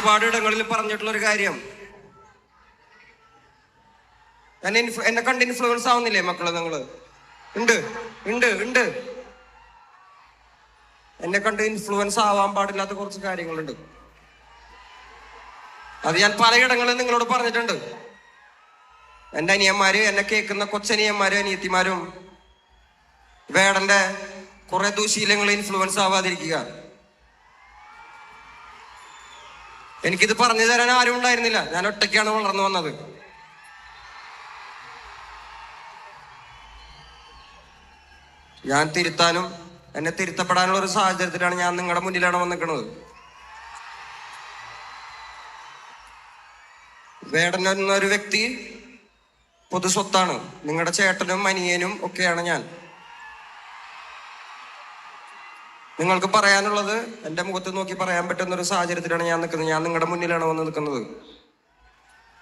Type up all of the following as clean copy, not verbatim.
ഒരുപാട് ഇടങ്ങളിൽ പറഞ്ഞിട്ടുള്ള ഒരു കാര്യം, എന്നെ കണ്ട് ഇൻഫ്ലുവൻസ് ആവുന്നില്ലേ മക്കള്? നിങ്ങള് ഉണ്ട് ഉണ്ട് ഉണ്ട് എന്നെ കണ്ട് ഇൻഫ്ലുവൻസ് ആവാൻ പാടില്ലാത്ത കുറച്ച് കാര്യങ്ങളുണ്ട്. അത് ഞാൻ പലയിടങ്ങളിൽ നിങ്ങളോട് പറഞ്ഞിട്ടുണ്ട്. എൻ്റെ അനിയന്മാര്, എന്നെ കേൾക്കുന്ന കൊച്ചനിയന്മാരും അനിയത്തിമാരും വേടന്റെ കുറെ ദുശീലങ്ങൾ ഇൻഫ്ലുവൻസ് ആവാതിരിക്കുക. എനിക്കിത് പറഞ്ഞു തരാൻ ആരും ഉണ്ടായിരുന്നില്ല. ഞാൻ ഒറ്റയ്ക്കാണ് വളർന്നു വന്നത്. ഞാൻ തിരുത്താനും എന്നെ തിരുത്തപ്പെടാനുള്ള ഒരു സാഹചര്യത്തിലാണ് ഞാൻ നിങ്ങളുടെ മുന്നിലാണ് വന്നിരിക്കുന്നത്. വേടൻ എന്നൊരു വ്യക്തി പൊതു സ്വത്താണ്. നിങ്ങളുടെ ചേട്ടനും അനിയനും ഒക്കെയാണ് ഞാൻ. നിങ്ങൾക്ക് പറയാനുള്ളത് എൻ്റെ മുഖത്ത് നോക്കി പറയാൻ പറ്റുന്ന ഒരു സാഹചര്യത്തിലാണ് ഞാൻ നിൽക്കുന്നത്. ഞാൻ നിങ്ങളുടെ മുന്നിലാണ് വന്ന് നിൽക്കുന്നത്.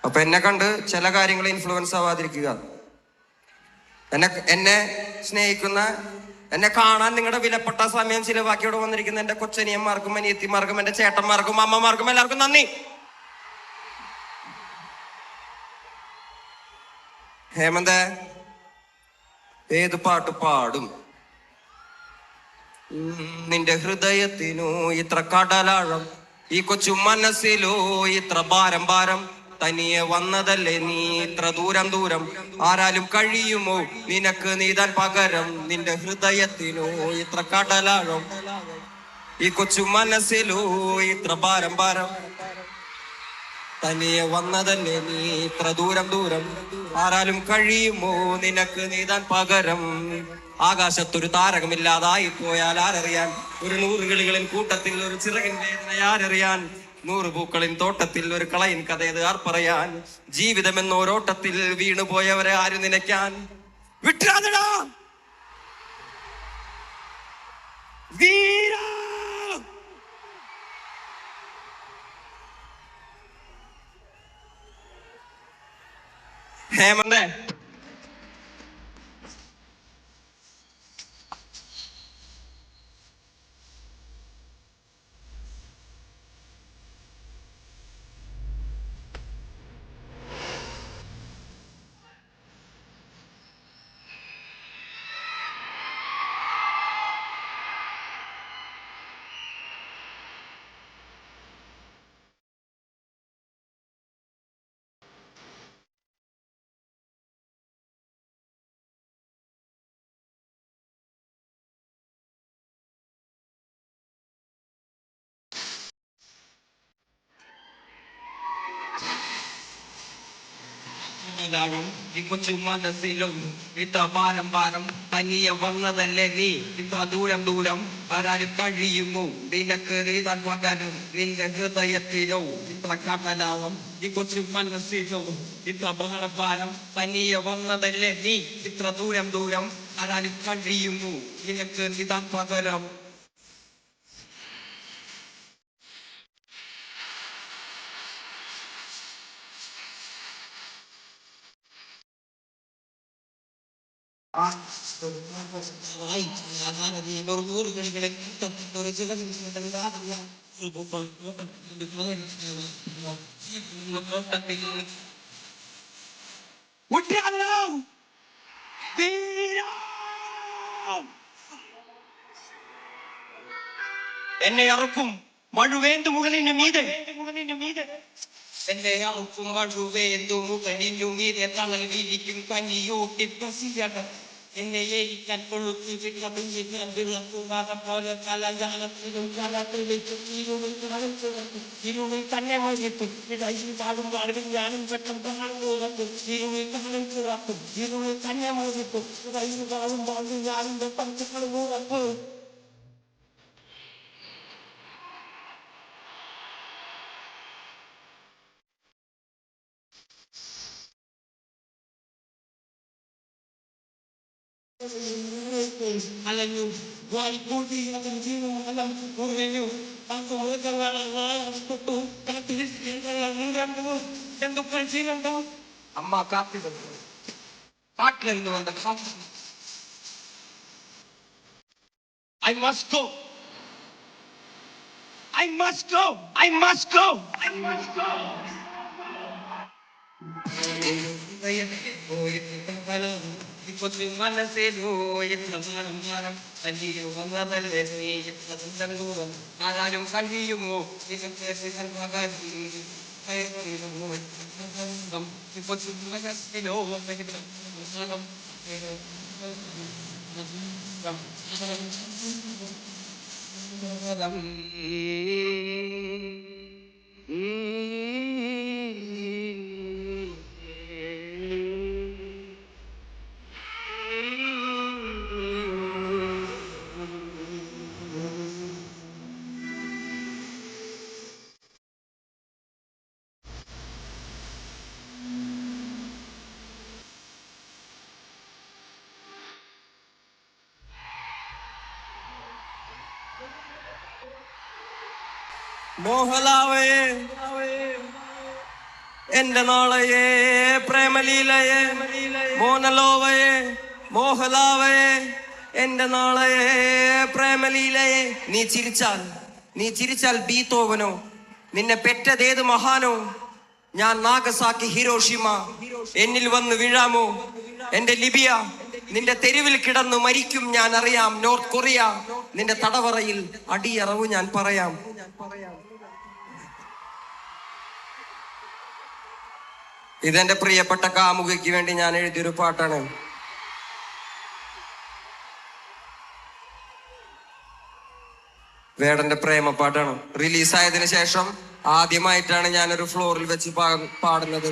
അപ്പൊ എന്നെ കണ്ട് ചില കാര്യങ്ങൾ ഇൻഫ്ലുവൻസ് ആവാതിരിക്കുക. എന്നെ സ്നേഹിക്കുന്ന, എന്നെ കാണാൻ നിങ്ങളുടെ വിലപ്പെട്ട സമയം ചിലവാക്കിയോടെ വന്നിരിക്കുന്ന എൻ്റെ കൊച്ചനിയന്മാർക്കും അനിയത്തിമാർക്കും എൻ്റെ ചേട്ടന്മാർക്കും അമ്മമാർക്കും എല്ലാവർക്കും നന്ദി. ഹേമന്ത് ഏത് പാട്ട് പാടും? നിന്റെ ഹൃദയത്തിനു ഇത്ര കടലാഴം, ഈ കൊച്ചു മനസ്സിലോ ഇത്ര ഭാരം ഭാരം, തനിയെ വന്നതല്ലേ നീ ഇത്ര ദൂരം ദൂരം, ആരാലും കഴിയുമോ നിനക്ക് നീതാൻ പകരം? നിന്റെ ഹൃദയത്തിനോ ഇത്ര കടലാഴം, ഈ കൊച്ചു മനസ്സിലോ ഇത്ര ഭാരം ഭാരം, തനിയെ വന്നതല്ലേ നീ ഇത്ര ദൂരം ദൂരം, ആരാലും കഴിയുമോ നിനക്ക് നീതാൻ പകരം? ആകാശത്തൊരു താരകമില്ലാതായി പോയാൽ ആരറിയാൻ? ഒരു 100 കിളികളിൻ കൂട്ടത്തിൽ ഒരു ചിറകിൻ വേദന ആരറിയാൻ? 100 പൂക്കളിൻ തോട്ടത്തിൽ ഒരു കളയിൻ കഥയത് ആർ പറയാൻ? ജീവിതം എന്നോരോട്ടത്തിൽ വീണുപോയവരെ ആര് നനയ്ക്കാൻ? വിട്ടാതടാ വീര. ഹേമന്തേ, ഈ കൊച്ചു മനസ്സിലും ഇത്ര ഭാരം ഭാരം, തനിയെ വന്നതല്ലേ നീ ഇത്ര ദൂരം ദൂരം, ആരാലും കഴിയുമോ നിനക്ക് നീതാൻ പകരം? നിന്റെ ഹൃദയത്തിലോ ഇത്ര കടലാളം, ഈ കൊച്ചു മനസ്സിലോ ഇത്ര ഭാരം ഭാരം, തനിയെ വന്നതല്ലേ നീ ഇത്ര ദൂരം ദൂരം, ആരാലും കഴിയുമോ നിനക്ക് നീതാൻ പകരം? എന്നെ അറുക്കും മഴുവേന്തു മുകളിന് മീതെ, എന്നെ അറുക്കും മഴുവേന്തു മുകളിനു മീതെ, തണൽ വിരിക്കും കനിയൂട്ടി പ്രസിദ്ധ, എന്നെ ഏരിക്കാൻ കൊഴുത്തിരിക്കുന്ന പോലെ കലജാലത്തിലും കലത്തിലും ഇരുളിൽ തന്നെ മൊഴിക്കും. പാടും പാടും ഞാനും പെട്ടെന്ന് ഇരുളിൽ കാണും കിടക്കും, ഇരുളിൽ തന്നെ മൊഴിക്കും. പാടും പാടും ഞാനും പെട്ടെന്ന് മൂറക്കും. Alam buhay buti ang hindi mo alam kung ninyo ang kumagawa ng totoo katilis ng mo and the president daw ang mga capital partner no on the company. I must go. I must go. I must go. ഇപ്പൊത്തി മനസ്സിലോ എത്ര മാനം അല്ലയോ വന്നതല്ലേ നീ എത്ര സന്തോഷം ആരാലും കഴിയുമോ ഇപ്പൊത്തി മനസ്സിലോ മോഹലാവേ എന്റെ നാളയെ പ്രേമലീലയെ മോനലോവയെ മോഹലാവയെ എന്റെ നാളയെ പ്രേമലീലയെ നീ ചിരിച്ചാൽ ബീത്തോവനോ നിന്നെ പെറ്റതേത് മഹാനോ ഞാൻ നാഗസാക്കി ഹിരോഷിമ എന്നിൽ വന്ന് വീഴാമോ എന്റെ ലിബിയ നിന്റെ തെരുവിൽ കിടന്നു മരിക്കും ഞാൻ അറിയാം നോർത്ത് കൊറിയ നിന്റെ തടവറയിൽ അടിയറവ് ഞാൻ പറയാം ഇതെന്റെ പ്രിയപ്പെട്ട കാമുകയ്ക്ക് വേണ്ടി ഞാൻ എഴുതിയൊരു പാട്ടാണ്. വേടന്റെ പ്രേമപ്പാട്ടാണ്. റിലീസായതിനു ശേഷം ആദ്യമായിട്ടാണ് ഞാനൊരു ഫ്ലോറിൽ വെച്ച് പാടുന്നത്.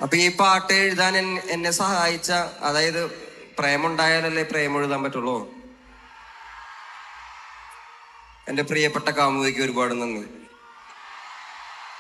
അപ്പൊ ഈ പാട്ട് എഴുതാൻ എന്നെ സഹായിച്ച, അതായത് പ്രേമുണ്ടായാലല്ലേ പ്രേമം എഴുതാൻ പറ്റുള്ളൂ. എന്റെ പ്രിയപ്പെട്ട കാമുകയ്ക്ക് ഒരുപാട് നന്ദി.